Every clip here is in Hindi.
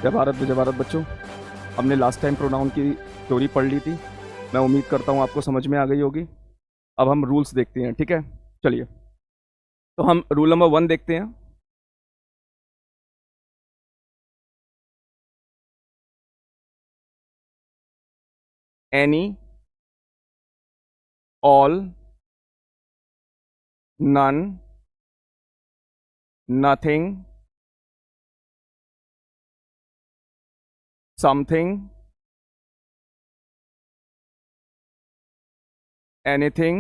जय भारत विजय भारत बच्चों। हमने लास्ट टाइम प्रोनाउन की थ्योरी पढ़ ली थी। मैं उम्मीद करता हूँ आपको समझ में आ गई होगी। अब हम रूल्स देखते हैं, ठीक है। चलिए, तो हम रूल नंबर 1 देखते हैं। Any, all, none, nothing, something, anything,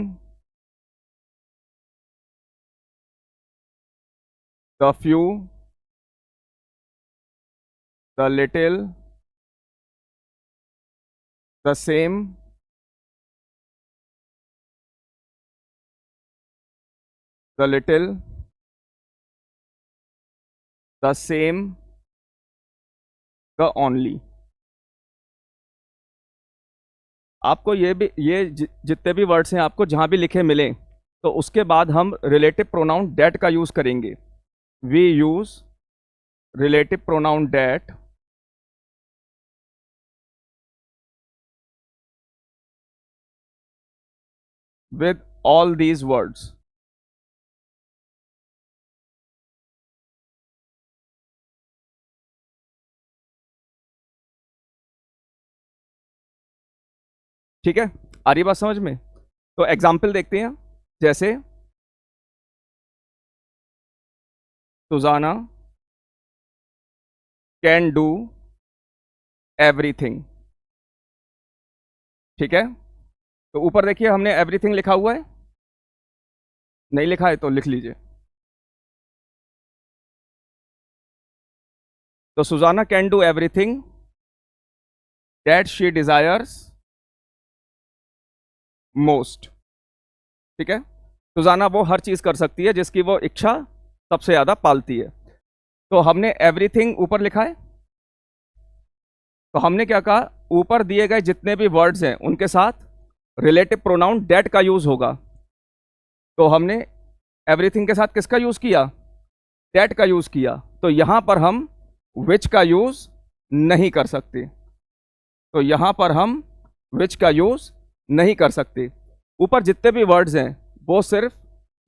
the few, the little, the same, the little, the same, the only. आपको जितने भी वर्ड्स हैं आपको जहां भी लिखे मिले तो उसके बाद हम रिलेटिव प्रोनाउन डेट का यूज करेंगे। We use relative pronoun that with all these words. ठीक है, आ रही बात समझ में? तो एग्जाम्पल देखते हैं। जैसे सुजाना कैन डू एवरीथिंग। ठीक है, तो ऊपर देखिए हमने एवरीथिंग लिखा हुआ है, नहीं लिखा है तो लिख लीजिए। तो Susanna can do everything that she desires most. ठीक है, सुजाना वो हर चीज कर सकती है जिसकी वो इच्छा सबसे ज्यादा पालती है। तो हमने एवरीथिंग ऊपर लिखा है, तो हमने क्या कहा, ऊपर दिए गए जितने भी वर्ड्स हैं उनके साथ रिलेटिव प्रोनाउन डेट का यूज होगा। तो हमने एवरीथिंग के साथ किसका यूज किया? डेट का यूज किया। तो यहां पर हम विच का यूज नहीं कर सकते। तो यहां पर हम विच का यूज नहीं कर सकते। ऊपर जितने भी वर्ड्स हैं वो सिर्फ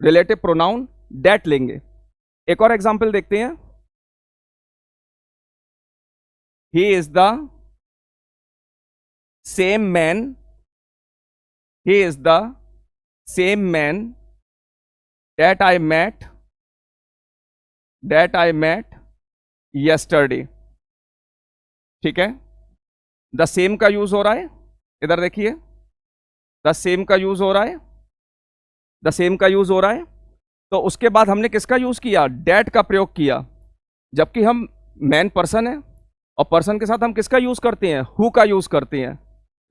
रिलेटिव प्रोनाउन डेट लेंगे। एक और एग्जांपल देखते हैं। He is the same man, he is the same man that I met yesterday। ठीक है, द सेम का यूज हो रहा है, इधर देखिए द सेम का यूज हो रहा है, द सेम का यूज हो रहा है। तो उसके बाद हमने किसका यूज किया? डेट का प्रयोग किया। जबकि हम मैन पर्सन है और पर्सन के साथ हम किसका यूज करते हैं? हु का यूज करते हैं।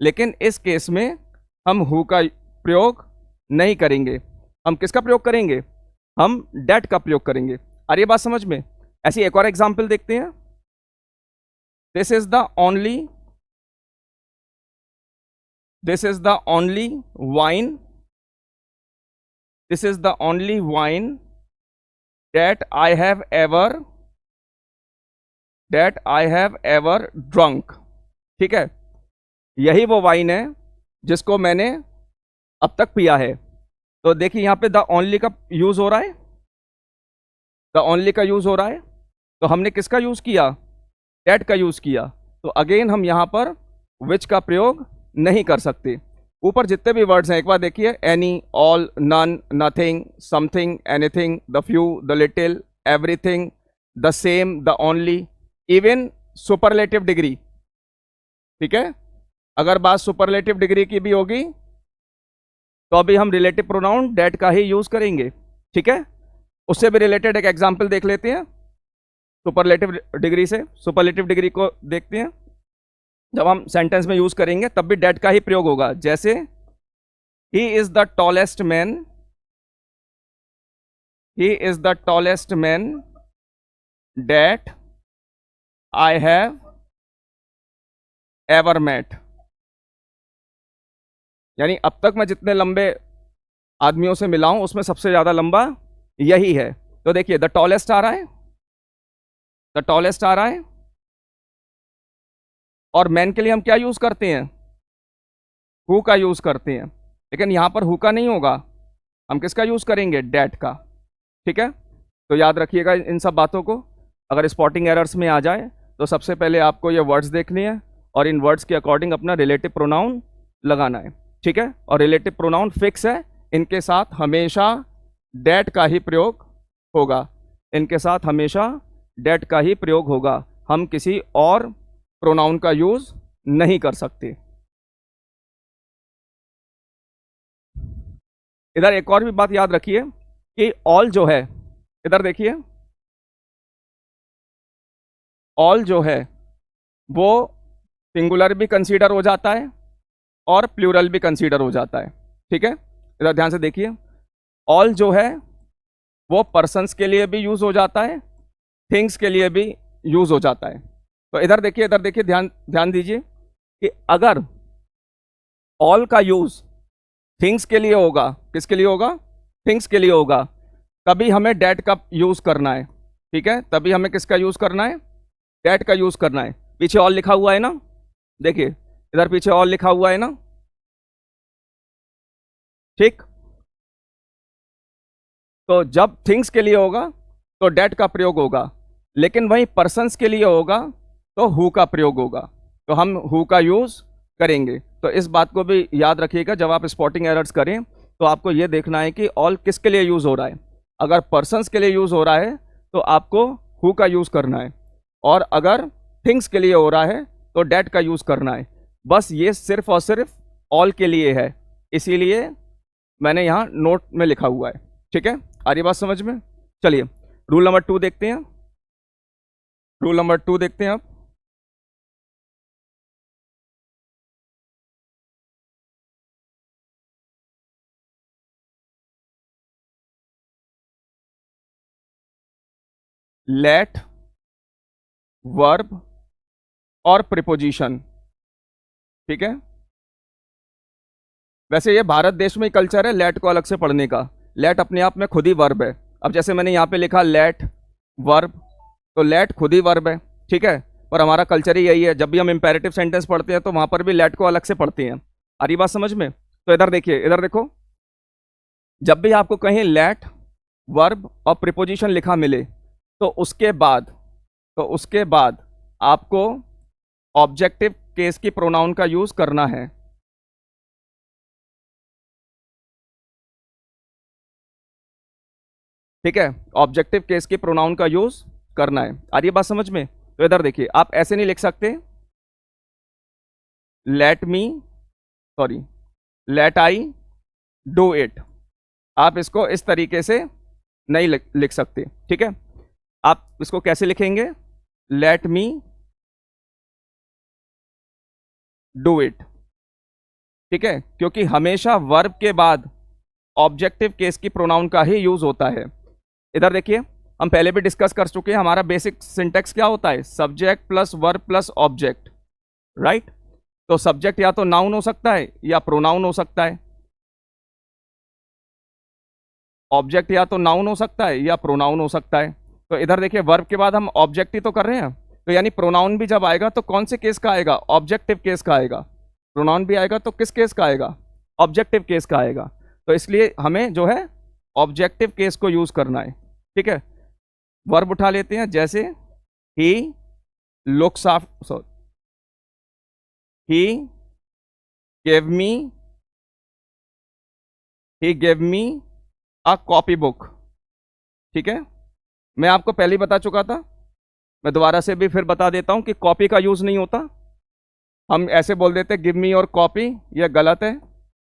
लेकिन इस केस में हम हु का प्रयोग नहीं करेंगे। हम किसका प्रयोग करेंगे? हम डेट का प्रयोग करेंगे। आ रही है बात समझ में? ऐसी एक और एग्जांपल देखते हैं। This is the only wine, this is the only wine that I have ever drunk. ठीक है, यही वो वाइन है जिसको मैंने अब तक पिया है। तो देखिए यहां पे द ओनली का यूज हो रहा है, द ओनली का यूज हो रहा है। तो हमने किसका यूज किया? डेट का यूज किया। तो अगेन हम यहां पर विच का प्रयोग नहीं कर सकते। ऊपर जितने भी वर्ड्स हैं एक बार देखिए, any, all, none, nothing, something, anything, the few, the little, everything, the same, the only, even superlative degree. ठीक है, अगर बात सुपरलेटिव डिग्री की भी होगी तो अभी हम रिलेटिव प्रोनाउन डेट का ही यूज करेंगे। ठीक है, उससे भी रिलेटेड एक एग्जांपल देख लेते हैं। सुपरलेटिव डिग्री से सुपरलेटिव डिग्री को देखते हैं। जब हम सेंटेंस में यूज करेंगे तब भी डेट का ही प्रयोग होगा। जैसे he is the tallest man, he is the tallest man that I have ever met. यानी अब तक मैं जितने लंबे आदमियों से मिला हूं उसमें सबसे ज्यादा लंबा यही है। तो देखिए द टॉलेस्ट आ रहा है, द टॉलेस्ट आ रहा है, और मैन के लिए हम क्या यूज़ करते हैं, हु का यूज़ करते हैं, लेकिन यहाँ पर हु का नहीं होगा, हम किसका यूज़ करेंगे, डैट का। ठीक है, तो याद रखिएगा इन सब बातों को। अगर स्पॉटिंग एरर्स में आ जाए तो सबसे पहले आपको ये वर्ड्स देखने हैं और इन वर्ड्स के अकॉर्डिंग अपना रिलेटिव प्रोनाउन लगाना है। ठीक है, और रिलेटिव प्रोनाउन फिक्स है, इनके साथ हमेशा डैट का ही प्रयोग होगा, इनके साथ हमेशा डैट का ही प्रयोग होगा, हम किसी और प्रोनाउन का यूज़ नहीं कर सकते। इधर एक और भी बात याद रखिए कि ऑल जो है, इधर देखिए, ऑल जो है वो सिंगुलर भी कंसीडर हो जाता है और प्लूरल भी कंसीडर हो जाता है। ठीक है, इधर ध्यान से देखिए, ऑल जो है वो पर्सन्स के लिए भी यूज़ हो जाता है, थिंग्स के लिए भी यूज़ हो जाता है। तो इधर देखिए, इधर देखिए, ध्यान ध्यान दीजिए कि अगर ऑल का यूज़ थिंग्स के लिए होगा, किसके लिए होगा, थिंग्स के लिए होगा, तभी हमें डैट का यूज़ करना है। ठीक है, तभी हमें किसका यूज़ करना है, डैट का यूज़ करना है। पीछे ऑल लिखा हुआ है ना, देखिए इधर पीछे ऑल लिखा हुआ है ना। ठीक, तो जब थिंग्स के लिए होगा तो डैट का प्रयोग होगा, लेकिन वहीं पर्सन्स के लिए होगा तो हु का प्रयोग होगा, तो हम हु का यूज़ करेंगे। तो इस बात को भी याद रखिएगा, जब आप स्पॉटिंग एरर्स करें तो आपको ये देखना है कि ऑल किसके लिए यूज़ हो रहा है। अगर पर्सन्स के लिए यूज़ हो रहा है तो आपको हु का यूज़ करना है, और अगर थिंग्स के लिए हो रहा है तो डैट का यूज़ करना है। बस ये सिर्फ और सिर्फ ऑल के लिए है, इसीलिए मैंने यहाँ नोट में लिखा हुआ है। ठीक है, आ रही बात समझ में। चलिए रूल नंबर 2 देखते हैं, रूल नंबर 2 देखते हैं आप। लेट, वर्ब और प्रिपोजिशन। ठीक है, वैसे ये भारत देश में ही कल्चर है लेट को अलग से पढ़ने का। लेट अपने आप में खुद ही वर्ब है। अब जैसे मैंने यहाँ पे लिखा लेट वर्ब, तो लेट खुद ही वर्ब है। ठीक है, पर हमारा कल्चर ही यही है, जब भी हम इंपेरेटिव सेंटेंस पढ़ते हैं तो वहां पर भी लेट को अलग से पढ़ते हैं। आ रही बात समझ में। तो इधर देखिए, इधर देखो, जब भी आपको कहीं लेट, वर्ब और प्रिपोजिशन लिखा मिले तो उसके बाद आपको ऑब्जेक्टिव केस की प्रोनाउन का यूज करना है। ठीक है, ऑब्जेक्टिव केस की प्रोनाउन का यूज करना है। आ रही है बात समझ में। तो इधर देखिए, आप ऐसे नहीं लिख सकते let me, sorry, let I do it. आप इसको इस तरीके से नहीं लिख सकते। ठीक है, आप इसको कैसे लिखेंगे, लेट मी डू इट। ठीक है, क्योंकि हमेशा वर्ब के बाद ऑब्जेक्टिव केस की प्रोनाउन का ही यूज होता है। इधर देखिए, हम पहले भी डिस्कस कर चुके हैं, हमारा बेसिक सिंटेक्स क्या होता है, subject plus verb plus object. Right, तो सब्जेक्ट या तो नाउन हो सकता है या प्रोनाउन हो सकता है, ऑब्जेक्ट या तो नाउन हो सकता है या प्रोनाउन हो सकता है। तो इधर देखिए, वर्ब के बाद हम ऑब्जेक्ट ही तो कर रहे हैं, तो यानी प्रोनाउन भी जब आएगा तो कौन से केस का आएगा, ऑब्जेक्टिव केस का आएगा। प्रोनाउन भी आएगा तो किस केस का आएगा, ऑब्जेक्टिव केस का आएगा। तो इसलिए हमें जो है ऑब्जेक्टिव केस को यूज करना है। ठीक है, वर्ब उठा लेते हैं, जैसे he looks after, he gave me, he gave me a copy book. ठीक है, मैं आपको पहले ही बता चुका था, मैं दोबारा से भी फिर बता देता हूं कि कॉपी का यूज नहीं होता। हम ऐसे बोल देते गिव मी और कॉपी, यह गलत है।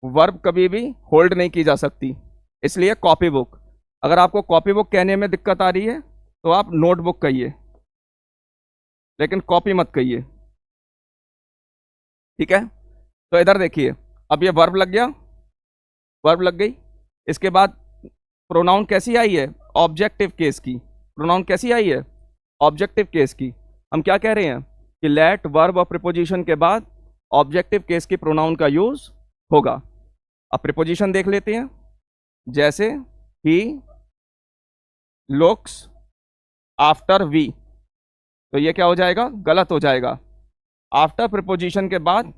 वर्ब कभी भी होल्ड नहीं की जा सकती, इसलिए कॉपी बुक। अगर आपको कॉपी बुक कहने में दिक्कत आ रही है तो आप नोटबुक कहिए, लेकिन कॉपी मत कहिए। ठीक है, तो इधर देखिए, अब ये वर्ब लग गया, वर्ब लग गई। इसके बाद प्रोनाउन कैसी आई है, ऑब्जेक्टिव केस की। प्रोनाउन कैसी आई है, ऑब्जेक्टिव केस की। हम क्या कह रहे हैं कि लेट, वर्ब और प्रिपोजिशन के बाद ऑब्जेक्टिव केस की प्रोनाउन का यूज होगा। अब प्रिपोजिशन देख लेते हैं, जैसे ही लुक्स आफ्टर वी, तो ये क्या हो जाएगा, गलत हो जाएगा। आफ्टर प्रीपोजिशन के बाद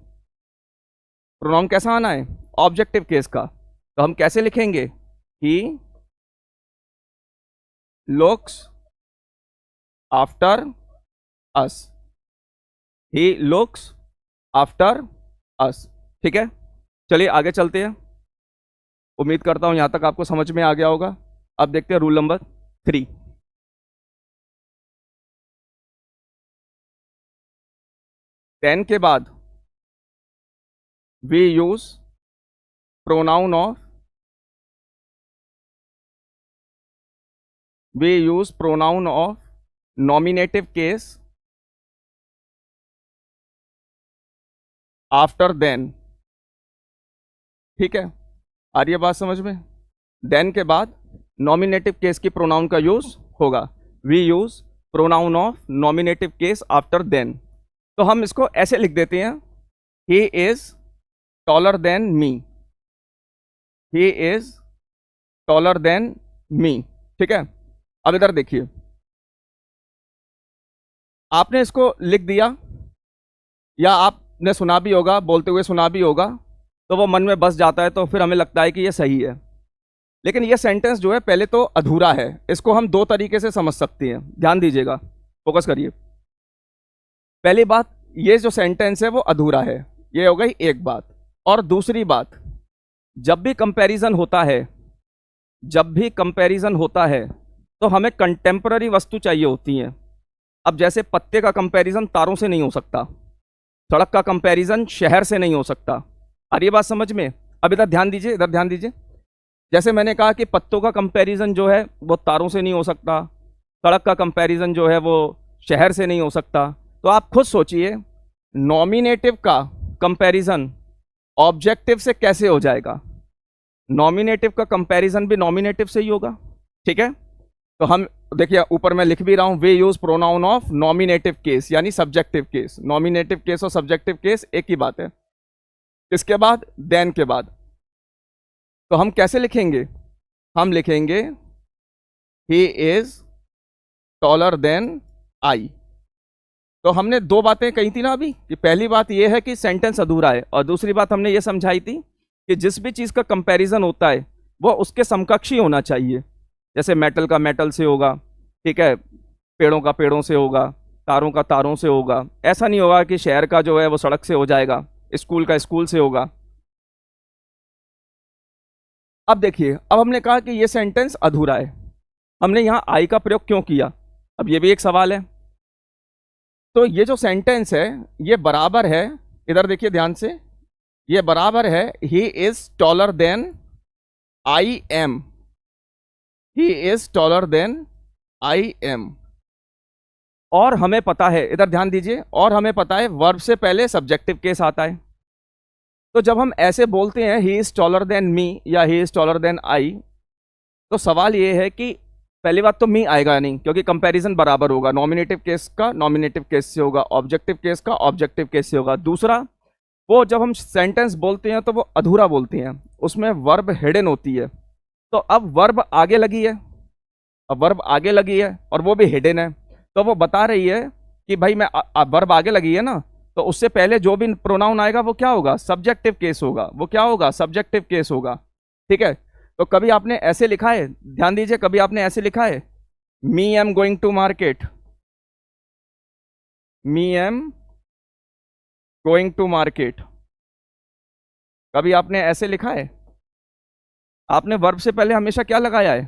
प्रोनाउन कैसा आना है, ऑब्जेक्टिव केस का। तो हम कैसे लिखेंगे, he looks after us, he looks after us. ठीक है, चलिए आगे चलते हैं। उम्मीद करता हूं यहां तक आपको समझ में आ गया होगा। अब देखते हैं रूल नंबर 3। देन के बाद we use pronoun of, we use pronoun of nominative case after than. ठीक है, आ रही है बात समझ में। देन के बाद नॉमिनेटिव केस की प्रोनाउन का यूज होगा। We use pronoun of nominative case after than. तो हम इसको ऐसे लिख देते हैं, he is taller than me, he is taller than me. ठीक है, अब इधर देखिए, आपने इसको लिख दिया या आपने सुना भी होगा, बोलते हुए सुना भी होगा, तो वो मन में बस जाता है, तो फिर हमें लगता है कि ये सही है। लेकिन ये सेंटेंस जो है पहले तो अधूरा है। इसको हम दो तरीके से समझ सकते हैं, ध्यान दीजिएगा, फोकस करिए। पहली बात, ये जो सेंटेंस है वो अधूरा है, ये हो गई एक बात। और दूसरी बात, जब भी कंपैरिजन होता है, जब भी कंपैरिजन होता है तो हमें कंटेम्पररी वस्तु चाहिए होती हैं। अब जैसे पत्ते का कंपैरिजन तारों से नहीं हो सकता, सड़क का कंपैरिजन शहर से नहीं हो सकता। आ रही है बात समझ में। अब इधर ध्यान दीजिए, इधर ध्यान दीजिए। जैसे मैंने कहा कि पत्तों का कंपैरिजन जो है वो तारों से नहीं हो सकता, सड़क का कंपैरिजन जो है वो शहर से नहीं हो सकता। तो आप खुद सोचिए, नॉमिनेटिव का कंपैरिजन ऑब्जेक्टिव से कैसे हो जाएगा। नॉमिनेटिव का कंपैरिजन भी नॉमिनेटिव से ही होगा। ठीक है, तो हम देखिए ऊपर मैं लिख भी रहा हूं, we use pronoun of nominative case यानी सब्जेक्टिव केस। नॉमिनेटिव केस और सब्जेक्टिव केस एक ही बात है। इसके बाद देन के बाद तो हम कैसे लिखेंगे, हम लिखेंगे he is taller than I. तो हमने दो बातें कही थी ना अभी, कि पहली बात यह है कि सेंटेंस अधूरा है, और दूसरी बात हमने ये समझाई थी कि जिस भी चीज़ का कंपैरिजन होता है वो उसके समकक्षी होना चाहिए। जैसे मेटल का मेटल से होगा, ठीक है, पेड़ों का पेड़ों से होगा, तारों का तारों से होगा। ऐसा नहीं होगा कि शहर का जो है वो सड़क से हो जाएगा, स्कूल का स्कूल से होगा। अब देखिए, अब हमने कहा कि ये सेंटेंस अधूरा है, हमने यहाँ आई का प्रयोग क्यों किया, अब ये भी एक सवाल है। तो ये जो सेंटेंस है ये बराबर है, इधर देखिए ध्यान से, ये बराबर है he is taller than I am, he is taller than I am. और हमें पता है, इधर ध्यान दीजिए, और हमें पता है वर्ब से पहले सब्जेक्टिव केस आता है। तो जब हम ऐसे बोलते हैं he is taller than me या he is taller than I, तो सवाल ये है कि पहली बात तो मी आएगा नहीं, क्योंकि कंपैरिजन बराबर होगा, नॉमिनेटिव केस का नॉमिनेटिव केस से होगा, ऑब्जेक्टिव केस का ऑब्जेक्टिव केस से होगा। दूसरा, वो जब हम सेंटेंस बोलते हैं तो वो अधूरा बोलते हैं, उसमें वर्ब हिडन होती है। तो अब वर्ब आगे लगी है, अब वर्ब आगे लगी है और वो भी हिडन है, तो वो बता रही है कि भाई मैं वर्ब आगे लगी है ना, तो उससे पहले जो भी प्रोनाउन आएगा वो क्या होगा, सब्जेक्टिव केस होगा। वो क्या होगा, सब्जेक्टिव केस होगा। ठीक है, तो कभी आपने ऐसे लिखा है, ध्यान दीजिए, कभी आपने ऐसे लिखा है, me am going to market, me am going to market, कभी आपने ऐसे लिखा है? आपने वर्ब से पहले हमेशा क्या लगाया है,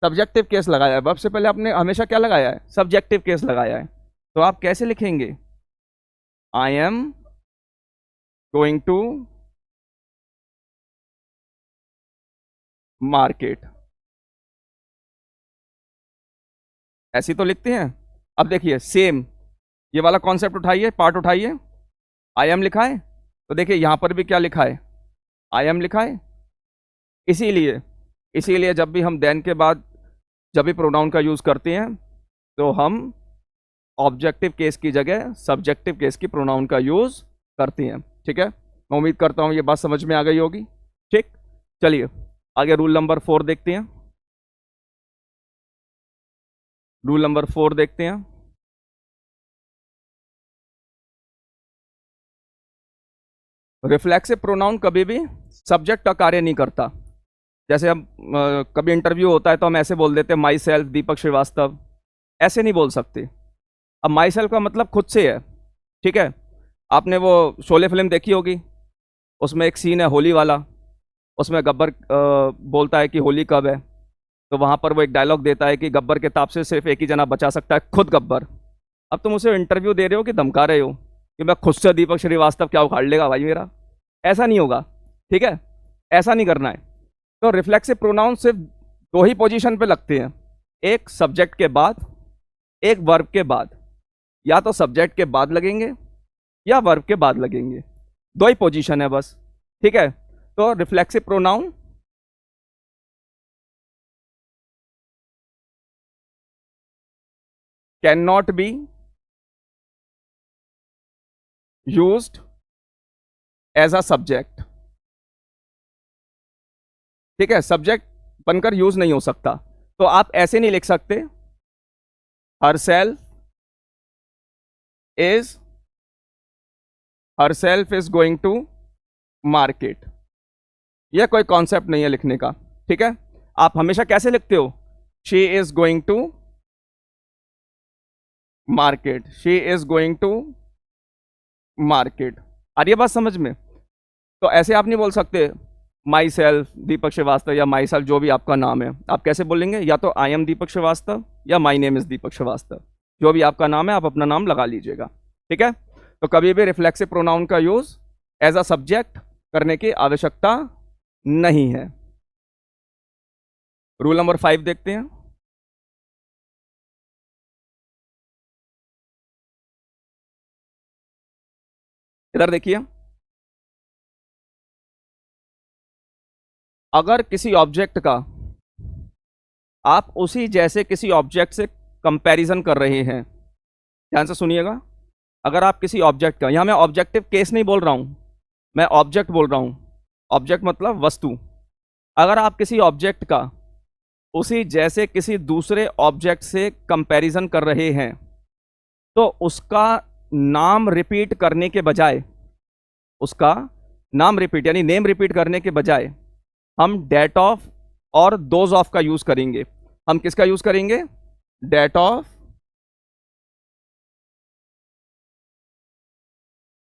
सब्जेक्टिव केस लगाया है। वर्ब से पहले आपने हमेशा क्या लगाया है, सब्जेक्टिव केस लगाया है। तो आप कैसे लिखेंगे, I am going to market, ऐसी तो लिखते हैं। अब देखिए सेम ये वाला कॉन्सेप्ट उठाइए, पार्ट उठाइए, आई एम लिखा है, तो देखिए यहां पर भी क्या लिखा है, आई एम लिखा है। इसीलिए इसीलिए जब भी हम देन के बाद जब भी प्रोनाउन का यूज़ करते हैं तो हम ऑब्जेक्टिव केस की जगह सब्जेक्टिव केस की प्रोनाउन का यूज़ करते हैं। ठीक है, मैं उम्मीद करता हूँ ये बात समझ में आ गई होगी। ठीक, चलिए आगे रूल नंबर 4 देखते हैं। रूल नंबर 4 देखते हैं। रिफ्लेक्सिव प्रोनाउन कभी भी सब्जेक्ट का कार्य नहीं करता। जैसे हम कभी इंटरव्यू होता है तो हम ऐसे बोल देते हैं माई सेल्फ दीपक श्रीवास्तव, ऐसे नहीं बोल सकते। अब माई सेल्फ का मतलब खुद से है, ठीक है। आपने वो शोले फिल्म देखी होगी, उसमें एक सीन है होली वाला, उसमें गब्बर बोलता है कि होली कब है, तो वहाँ पर वो एक डायलॉग देता है कि गब्बर के ताप से सिर्फ एक ही जना बचा सकता है, खुद गब्बर। अब तुम उसे इंटरव्यू दे रहे हो कि धमका रहे हो कि मैं खुद से दीपक श्रीवास्तव क्या उखाड़ लेगा भाई मेरा, ऐसा नहीं होगा, ठीक है, ऐसा नहीं करना है। तो रिफ्लेक्सिव प्रोनाउन सिर्फ दो ही पोजीशन पे लगते हैं, एक सब्जेक्ट के बाद, एक वर्ब के बाद। या तो सब्जेक्ट के बाद लगेंगे या वर्ब के बाद लगेंगे, दो ही पोजीशन है बस, ठीक है। तो reflexive pronoun can not be used as a subject, ठीक है, सब्जेक्ट बनकर यूज नहीं हो सकता। तो आप ऐसे नहीं लिख सकते is herself is going to market, यह कोई कॉन्सेप्ट नहीं है लिखने का, ठीक है। आप हमेशा कैसे लिखते हो, she is going to market, she is going to market. आ रही है बात समझ में? तो ऐसे आप नहीं बोल सकते माई सेल्फ दीपक श्रीवास्तव या माई सेल्फ जो भी आपका नाम है, आप कैसे बोलेंगे, या तो आई एम दीपक श्रीवास्तव या माई नेम इज दीपक श्रीवास्तव, जो भी आपका नाम है आप अपना नाम लगा लीजिएगा, ठीक है। तो कभी भी रिफ्लेक्सिव प्रोनाउन का यूज एज अ सब्जेक्ट करने की आवश्यकता नहीं है। रूल नंबर 5 देखते हैं। इधर देखिए, अगर किसी ऑब्जेक्ट का आप उसी जैसे किसी ऑब्जेक्ट से कंपैरिजन कर रहे हैं, ध्यान से सुनिएगा, अगर आप किसी ऑब्जेक्ट का, यहां मैं ऑब्जेक्टिव केस नहीं बोल रहा हूं, मैं ऑब्जेक्ट बोल रहा हूं, ऑब्जेक्ट मतलब वस्तु। अगर आप किसी ऑब्जेक्ट का उसी जैसे किसी दूसरे ऑब्जेक्ट से कंपैरिजन कर रहे हैं, तो उसका नाम रिपीट करने के बजाय, उसका नाम रिपीट यानी नेम रिपीट करने के बजाय हम डेट ऑफ और दोज ऑफ का यूज करेंगे। हम किसका यूज करेंगे, डेट ऑफ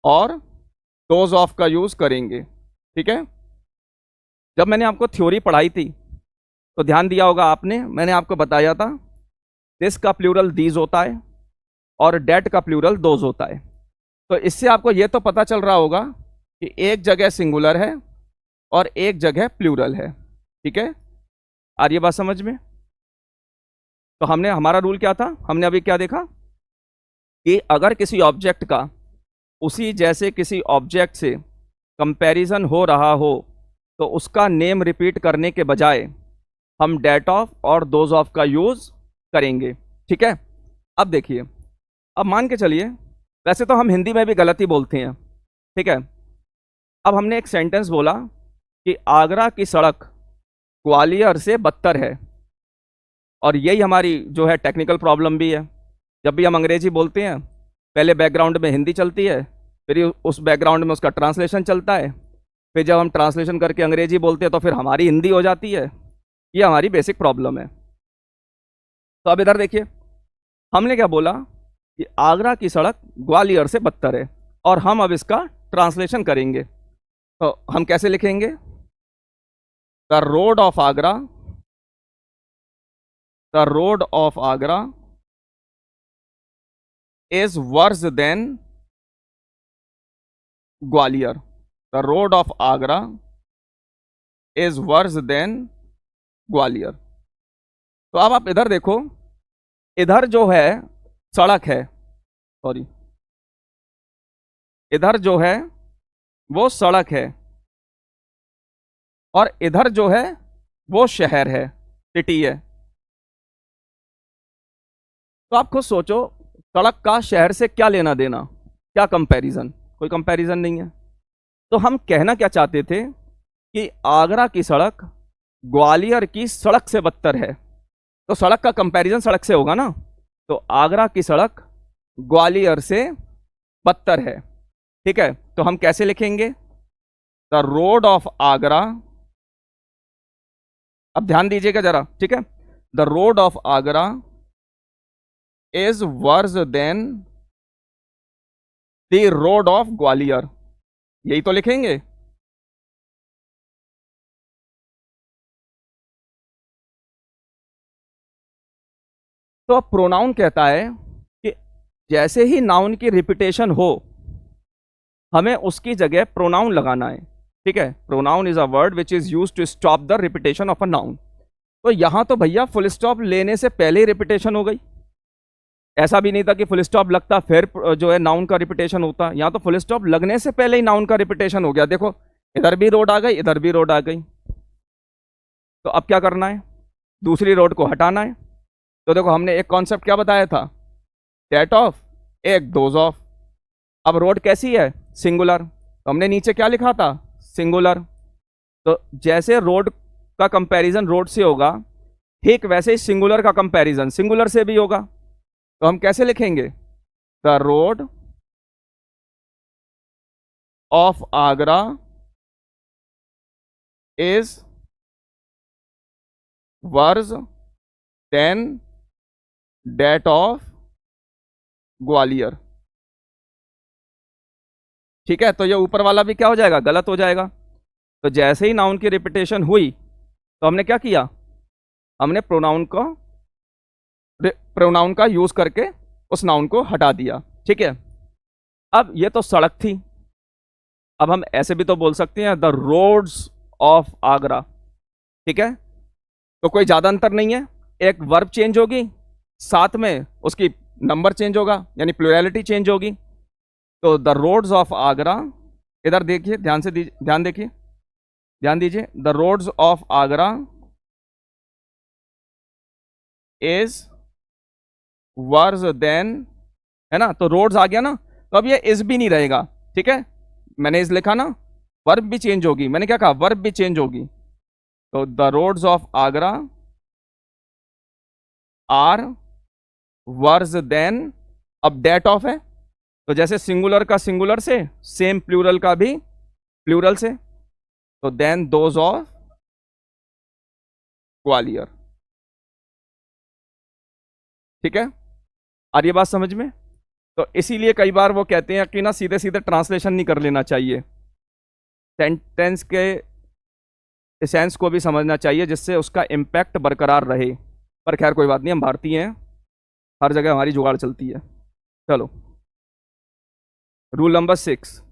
और दोज ऑफ का यूज करेंगे, ठीक है। जब मैंने आपको थ्योरी पढ़ाई थी तो ध्यान दिया होगा आपने, मैंने आपको बताया था दिस का प्लूरल दीज होता है और डेट का प्लूरल दोज होता है। तो इससे आपको यह तो पता चल रहा होगा कि एक जगह सिंगुलर है और एक जगह प्लूरल है, ठीक है। आ रही है बात समझ में? तो हमने, हमारा रूल क्या था, हमने अभी क्या देखा कि अगर किसी ऑब्जेक्ट का उसी जैसे किसी ऑब्जेक्ट से कंपैरिजन हो रहा हो तो उसका नेम रिपीट करने के बजाय हम डेट ऑफ और दोज ऑफ का यूज करेंगे, ठीक है। अब देखिए, अब मान के चलिए, वैसे तो हम हिंदी में भी गलती बोलते हैं, ठीक है। अब हमने एक सेंटेंस बोला कि आगरा की सड़क ग्वालियर से बदतर है, और यही हमारी जो है टेक्निकल प्रॉब्लम भी है। जब भी हम अंग्रेजी बोलते हैं पहले बैकग्राउंड में हिंदी चलती है, फिर उस बैकग्राउंड में उसका ट्रांसलेशन चलता है, फिर जब हम ट्रांसलेशन करके अंग्रेजी बोलते हैं तो फिर हमारी हिंदी हो जाती है। ये हमारी बेसिक प्रॉब्लम है। तो अब इधर देखिए, हमने क्या बोला कि आगरा की सड़क ग्वालियर से बदतर है, और हम अब इसका ट्रांसलेशन करेंगे। तो हम कैसे लिखेंगे, the road of Agra, the road of Agra is worse then Gwalior, the road of Agra is worse then Gwalior. तो अब आप इधर देखो, इधर जो है सड़क है, सॉरी, इधर जो है वो सड़क है, और इधर जो है वो शहर है, सिटी है। तो आप खुद सोचो, सड़क का शहर से क्या लेना देना, क्या कंपैरिजन, कोई कंपैरिजन नहीं है। तो हम कहना क्या चाहते थे कि आगरा की सड़क ग्वालियर की सड़क से बदतर है, तो सड़क का कंपैरिजन सड़क से होगा ना, तो आगरा की सड़क ग्वालियर से बदतर है, ठीक है। तो हम कैसे लिखेंगे, द रोड ऑफ आगरा, अब ध्यान दीजिएगा जरा, ठीक है। The road of Agra is worse then the road of Gwalior, यही तो लिखेंगे। तो अब प्रोनाउन कहता है कि जैसे ही नाउन की रिपीटेशन हो हमें उसकी जगह प्रोनाउन लगाना है, ठीक है। Pronoun is a word which is use to stop the repetition of a noun. तो यहां तो भैया फुल स्टॉप लेने से पहले ही रिपीटेशन हो गई, ऐसा भी नहीं था कि फुल स्टॉप लगता फिर जो है नाउन का रिपीटेशन होता। यहाँ तो फुल स्टॉप लगने से पहले ही नाउन का रिपीटेशन हो गया। देखो इधर भी रोड आ गई, इधर भी रोड आ गई। तो अब क्या करना है, दूसरी रोड को हटाना है। तो देखो हमने एक कॉन्सेप्ट क्या बताया था, दैट ऑफ, एक दोज ऑफ। अब रोड कैसी है, सिंगुलर, तो हमने नीचे क्या लिखा था, सिंगुलर। तो जैसे रोड का कंपैरिजन रोड से होगा, ठीक वैसे ही सिंगुलर का कंपैरिजन सिंगुलर से भी होगा। तो हम कैसे लिखेंगे, the road of Agra is worse then that of Gwalior, ठीक है। तो ये ऊपर वाला भी क्या हो जाएगा, गलत हो जाएगा। तो जैसे ही नाउन की रिपीटेशन हुई तो हमने क्या किया, हमने प्रोनाउन का यूज करके उस नाउन को हटा दिया, ठीक है। अब ये तो सड़क थी, अब हम ऐसे भी तो बोल सकते हैं द रोड्स ऑफ आगरा, ठीक है। तो कोई ज्यादा अंतर नहीं है, एक वर्ब चेंज होगी, साथ में उसकी नंबर चेंज होगा, यानी प्लुरैलिटी चेंज होगी। तो द रोड्स ऑफ आगरा, इधर देखिए ध्यान से ध्यान देखिए, ध्यान दीजिए, the roads of Agra is worse than, है ना। तो रोड्स आ गया ना, तो अब ये इज भी नहीं रहेगा, ठीक है। मैंने इज लिखा ना, वर्ब भी चेंज होगी, मैंने क्या कहा, वर्ब भी चेंज होगी। तो the roads of Agra are worse than, अब डेट ऑफ है, तो जैसे सिंगुलर का सिंगुलर से, सेम प्लूरल का भी प्लूरल से, तो देन दोज ऑफ ग्वालियर, ठीक है। आ रही है बात समझ में। तो इसीलिए कई बार वो कहते हैं कि ना सीधे सीधे ट्रांसलेशन नहीं कर लेना चाहिए, सेंटेंस के एसेंस को भी समझना चाहिए जिससे उसका इम्पैक्ट बरकरार रहे। पर खैर कोई बात नहीं, हम भारतीय हैं, हर जगह हमारी जुगाड़ चलती है। चलो रूल नंबर 6,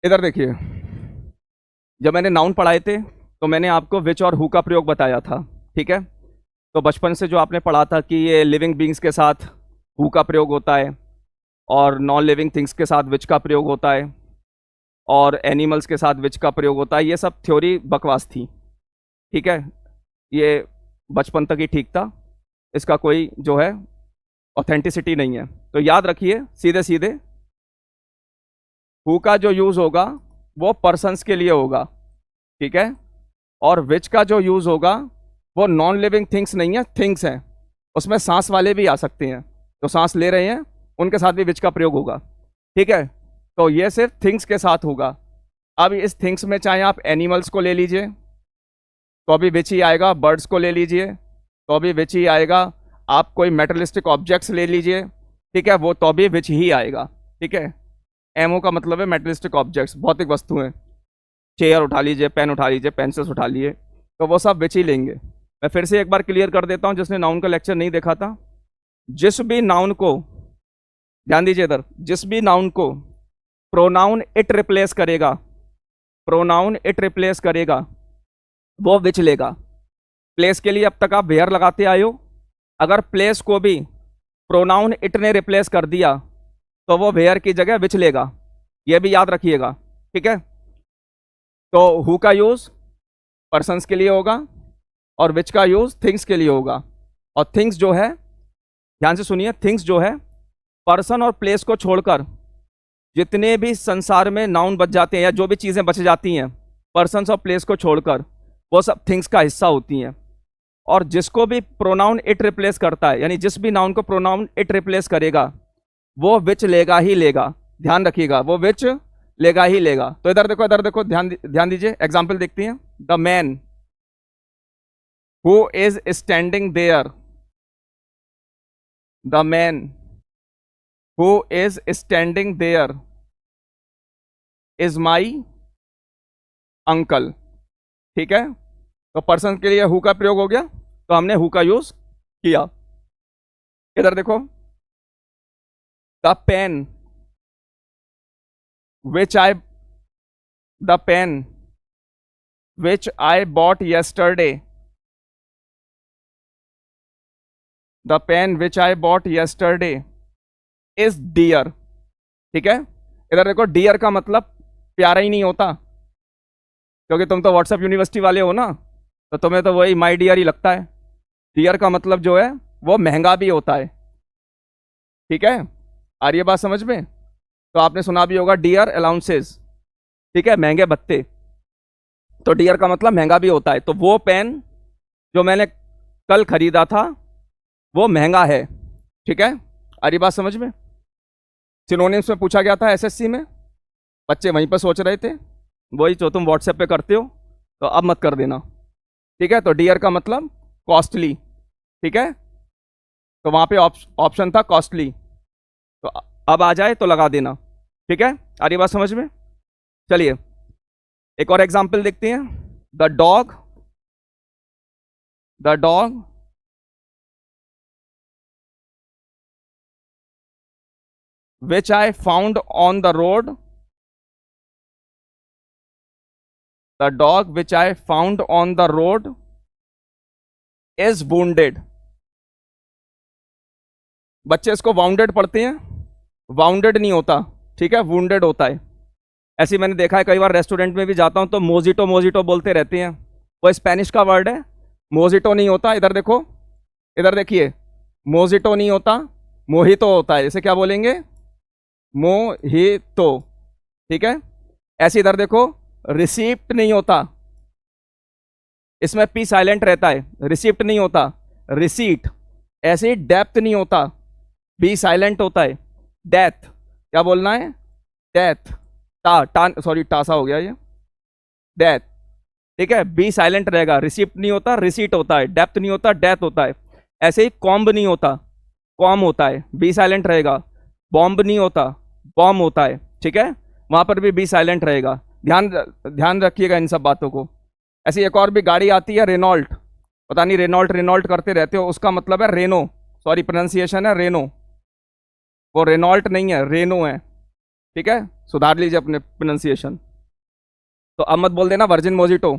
इधर देखिए, जब मैंने नाउन पढ़ाए थे तो मैंने आपको विच और हु का प्रयोग बताया था, ठीक है। तो बचपन से जो आपने पढ़ा था कि ये लिविंग बींग्स के साथ हु का प्रयोग होता है और नॉन लिविंग थिंग्स के साथ विच का प्रयोग होता है और एनिमल्स के साथ विच का प्रयोग होता है, ये सब थ्योरी बकवास थी, ठीक है। ये बचपन तक ही ठीक था, इसका कोई जो है ऑथेंटिसिटी नहीं है। तो याद रखिए सीधे सीधे हु का जो यूज़ होगा वो पर्सन्स के लिए होगा, ठीक है। और विच का जो यूज़ होगा वो नॉन लिविंग थिंग्स नहीं है, थिंग्स हैं, उसमें सांस वाले भी आ सकते हैं, तो सांस ले रहे हैं उनके साथ भी विच का प्रयोग होगा, ठीक है। तो ये सिर्फ थिंग्स के साथ होगा। अब इस थिंग्स में चाहे आप एनिमल्स को ले लीजिए तो अभी विच ही आएगा, बर्ड्स को ले लीजिए तो अभी विच ही आएगा, आप कोई मेटलिस्टिक ऑब्जेक्ट्स ले लीजिए, ठीक है, वो तो भी विच ही आएगा, ठीक है। एमओ का मतलब है मेटलिस्टिक ऑब्जेक्ट्स, भौतिक वस्तुएं, चेयर उठा लीजिए, पेन उठा लीजिए, पेंसिल्स उठा लिए, तो वो सब विच ही लेंगे। मैं फिर से एक बार क्लियर कर देता हूं जिसने नाउन का लेक्चर नहीं देखा था, जिस भी नाउन को, ध्यान दीजिए इधर, जिस भी नाउन को प्रोनाउन इट रिप्लेस करेगा, प्रोनाउन इट रिप्लेस करेगा वो विच लेगा। प्लेस के लिए अब तक आप वेयर लगाते आए हो, अगर प्लेस को भी प्रोनाउन इट ने रिप्लेस कर दिया तो वो वेयर की जगह विच लेगा, ये भी याद रखिएगा, ठीक है। तो हु का यूज पर्सन्स के लिए होगा और विच का यूज थिंग्स के लिए होगा। और थिंग्स जो है, ध्यान से सुनिए, थिंग्स जो है पर्सन और प्लेस को छोड़कर जितने भी संसार में नाउन बच जाते हैं या जो भी चीज़ें बच जाती हैं पर्सन्स और प्लेस को छोड़कर, वो सब थिंग्स का हिस्सा होती हैं। और जिसको भी प्रोनाउन इट रिप्लेस करता है, यानी जिस भी नाउन को प्रोनाउन इट रिप्लेस करेगा वो विच लेगा ही लेगा। ध्यान रखिएगा, वो विच लेगा ही लेगा। तो इधर देखो, इधर देखो, ध्यान दीजिए, एग्जाम्पल देखती हैं। The man who is standing there, the man who is standing there is my uncle. ठीक है, तो पर्सन के लिए हु का प्रयोग हो गया, तो हमने हु का यूज किया। इधर देखो, the pen which I the pen which I bought yesterday, the pen which I bought yesterday is dear. ठीक है, इधर देखो, डियर का मतलब प्यारा ही नहीं होता, क्योंकि तुम तो व्हाट्सएप यूनिवर्सिटी वाले हो ना, तो तुम्हें तो वही माई डियर ही लगता है। डियर का मतलब जो है वो महंगा भी होता है। ठीक है, आ रही है बात समझ में? तो आपने सुना भी होगा डियर अलाउंसेस, ठीक है, महंगे भत्ते। तो डियर का मतलब महंगा भी होता है। तो वो पेन जो मैंने कल खरीदा था वो महंगा है। ठीक है, आ रही बात समझ में? सिनोनिम्स में पूछा गया था एसएससी में, बच्चे वहीं पर सोच रहे थे, वही जो तुम व्हाट्सएप पे करते हो, तो अब मत कर देना। ठीक है, तो डियर का मतलब कॉस्टली। ठीक है, तो वहां पे ऑप्शन था कॉस्टली, तो अब आ जाए तो लगा देना। ठीक है, आ रही बात समझ में? चलिए एक और एग्जाम्पल देखते हैं। The dog which I found on the road, the dog which I found on the road is wounded. बच्चे इसको वाउंडेड पढ़ते हैं, वाउंडेड नहीं होता। ठीक है, वुंडेड होता है। ऐसे ही मैंने देखा है, कई बार रेस्टोरेंट में भी जाता हूं तो मोजिटो मोजिटो बोलते रहते हैं, वो स्पेनिश का वर्ड है, मोजिटो नहीं होता। इधर देखो, इधर देखिए, मोजिटो नहीं होता, मोहितो होता है। इसे क्या बोलेंगे? मोहितो। ठीक है, ऐसे इधर देखो, रिसीप्ट नहीं होता, इसमें पी साइलेंट रहता है, रिसिप्ट नहीं होता, रिसीट। ऐसे डेप्थ नहीं होता, बी साइलेंट होता है, डेथ। क्या बोलना है? डेथ। सॉरी टासा हो गया ये, डेथ। ठीक है, बी साइलेंट रहेगा, रिसिप्ट नहीं होता, रिसीट होता है, डेप्थ नहीं होता, डेथ होता है। ऐसे ही कॉम्ब नहीं होता, कॉम होता है, बी साइलेंट रहेगा। बॉम्ब नहीं होता, बॉम्ब होता है। ठीक है, वहां पर भी बी साइलेंट रहेगा। ध्यान रखिएगा इन सब बातों को। ऐसी एक और भी गाड़ी आती है, रेनॉल्ट। पता नहीं रेनॉल्ट रेनॉल्ट करते रहते हो, उसका मतलब है रेनो। सॉरी, प्रोनाउंसिएशन है रेनो, वो रेनॉल्ट नहीं है, रेनो है। ठीक है, सुधार लीजिए अपने प्रोनाउंसिएशन। तो अब मत बोल देना virgin mojito,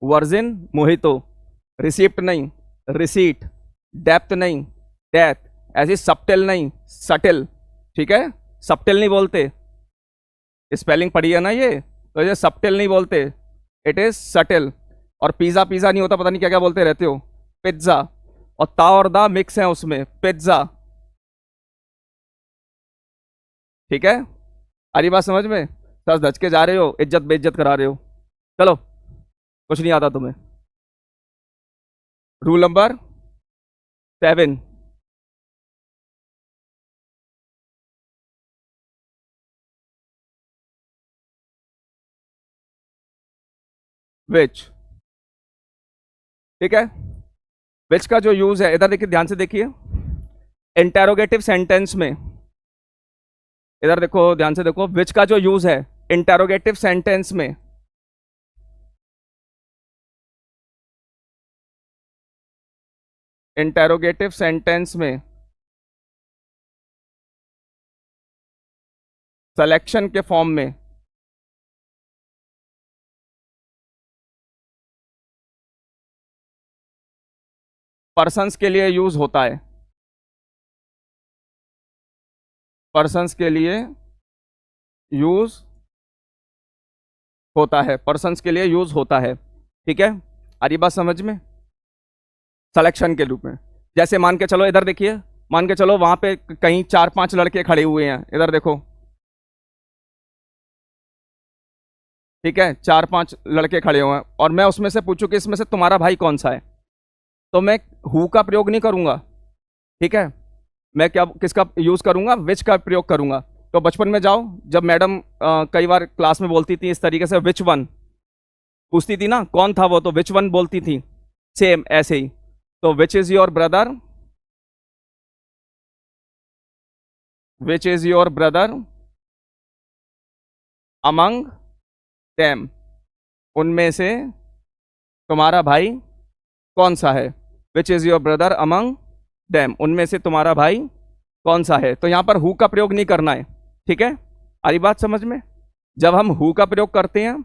virgin mojito. Receipt नहीं, रिसीट। डेप्थ नहीं, डेथ। ऐसी सबटेल नहीं, सटेल। ठीक है, सबटेल नहीं बोलते, स्पेलिंग पढ़ी है ना ये, तो ये सबटेल नहीं बोलते, इट इज सटेल। और पिज़्ज़ा पिज़्ज़ा नहीं होता, पता नहीं क्या क्या बोलते रहते हो, पिज्ज़ा। और ता और दा मिक्स है उसमें, पिज्ज़ा। ठीक है, अरे बात समझ में? सच धज के जा रहे हो, इज्जत बेइज्जत करा रहे हो। चलो, कुछ नहीं आता तुम्हें। रूल नंबर 7, विच। ठीक है, विच का जो यूज है, इधर देखिए, ध्यान से देखिए, इंटेरोगेटिव सेंटेंस में, इधर देखो, ध्यान से देखो, विच का जो यूज है इंटेरोगेटिव सेंटेंस में, इंटेरोगेटिव सेंटेंस में सिलेक्शन के फॉर्म में, पर्सन्स के लिए यूज होता है, पर्सन्स के लिए यूज होता है, पर्सन्स के लिए यूज होता है। ठीक है, आ रही बात समझ में? सिलेक्शन के रूप में, जैसे मान के चलो, इधर देखिए, मान के चलो वहां पे कहीं 4-5 लड़के खड़े हुए हैं, इधर देखो। ठीक है, 4-5 लड़के खड़े हुए हैं और मैं उसमें से पूछूं कि इसमें से तुम्हारा भाई कौन सा है, तो मैं हु का प्रयोग नहीं करूंगा, ठीक है। मैं क्या किसका यूज करूंगा, विच का प्रयोग करूंगा। तो बचपन में जाओ, जब मैडम कई बार क्लास में बोलती थी इस तरीके से, विच वन पूछती थी ना, कौन था वो, तो विच वन बोलती थी, सेम ऐसे ही। तो which is your brother, which is your brother among them, उनमें से तुम्हारा भाई कौन सा है। Which is your brother among them, उनमें से तुम्हारा भाई कौन सा है। तो यहां पर हु का प्रयोग नहीं करना है, ठीक है। आ रही बात समझ में। जब हम हु का प्रयोग करते हैं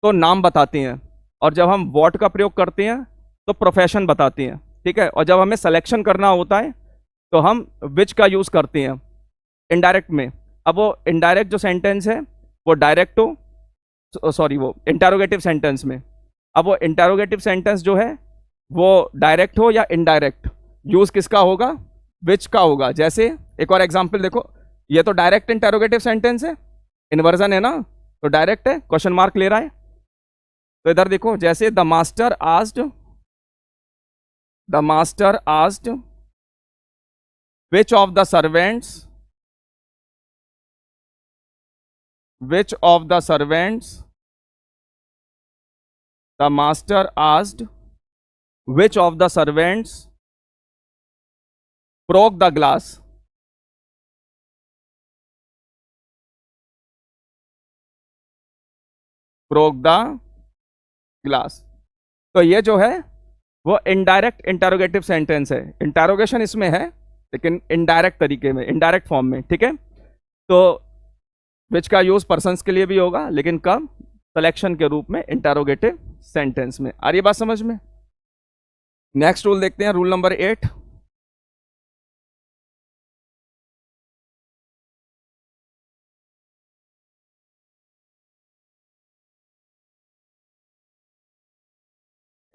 तो नाम बताते हैं, और जब हम व्हाट का प्रयोग करते हैं तो प्रोफेशन बताते हैं, ठीक है। और जब हमें सिलेक्शन करना होता है तो हम विच का यूज करते हैं इनडायरेक्ट में। अब वो इनडायरेक्ट जो सेंटेंस है वो डायरेक्ट हो, सॉरी वो इंटेरोगेटिव सेंटेंस में, अब वो इंटेरोगेटिव सेंटेंस जो है वो डायरेक्ट हो या इनडायरेक्ट, यूज किसका होगा, विच का होगा। जैसे एक और एग्जांपल देखो, ये तो डायरेक्ट इंटेरोगेटिव सेंटेंस है, इन्वर्जन है ना, तो डायरेक्ट है, क्वेश्चन मार्क ले रहा है। तो इधर देखो, जैसे the master asked which of the servants, which of the servants, the master asked which of the servants broke the glass, broke the glass। तो ये जो है वो इनडायरेक्ट इंटेरोगेटिव सेंटेंस है, इंटेरोगेशन इसमें है लेकिन इनडायरेक्ट तरीके में, इनडायरेक्ट फॉर्म में, ठीक है। तो विच का यूज पर्सन्स के लिए भी होगा, लेकिन कब, सिलेक्शन के रूप में इंटेरोगेटिव सेंटेंस में। आ रही बात समझ में। नेक्स्ट रूल देखते हैं, रूल नंबर 8।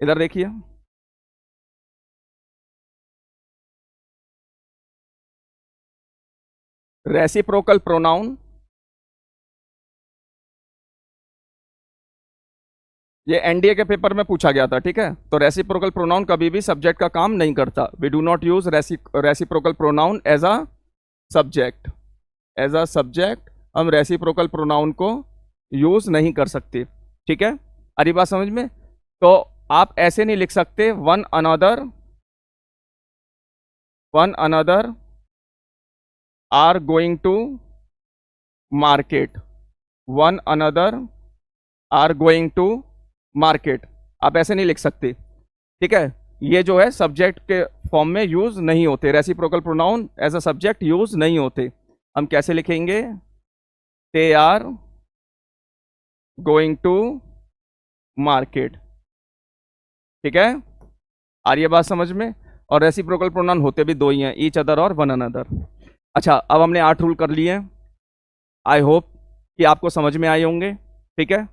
इधर देखिए, रेसिप्रोकल प्रोनाउन, ये एनडीए के पेपर में पूछा गया था, ठीक है। तो रेसिप्रोकल प्रोनाउन कभी भी सब्जेक्ट का काम नहीं करता। We do not use reciprocal pronoun as a subject, as a subject हम रेसिप्रोकल प्रोनाउन को यूज नहीं कर सकते, ठीक है। अरे बात समझ में। तो आप ऐसे नहीं लिख सकते one another are going to market, one another are going to market, आप ऐसे नहीं लिख सकते, ठीक है। ये जो है सब्जेक्ट के फॉर्म में यूज नहीं होते, reciprocal pronoun as a subject use नहीं होते। हम कैसे लिखेंगे, they are going to market, ठीक है। आ रही है बात समझ में। और रेसिप्रोकल प्रोनाउन होते भी दो ही हैं, ईच अदर और वन अनदर। अच्छा, अब हमने 8 रूल कर लिए। आई होप कि आपको समझ में आए होंगे, ठीक है।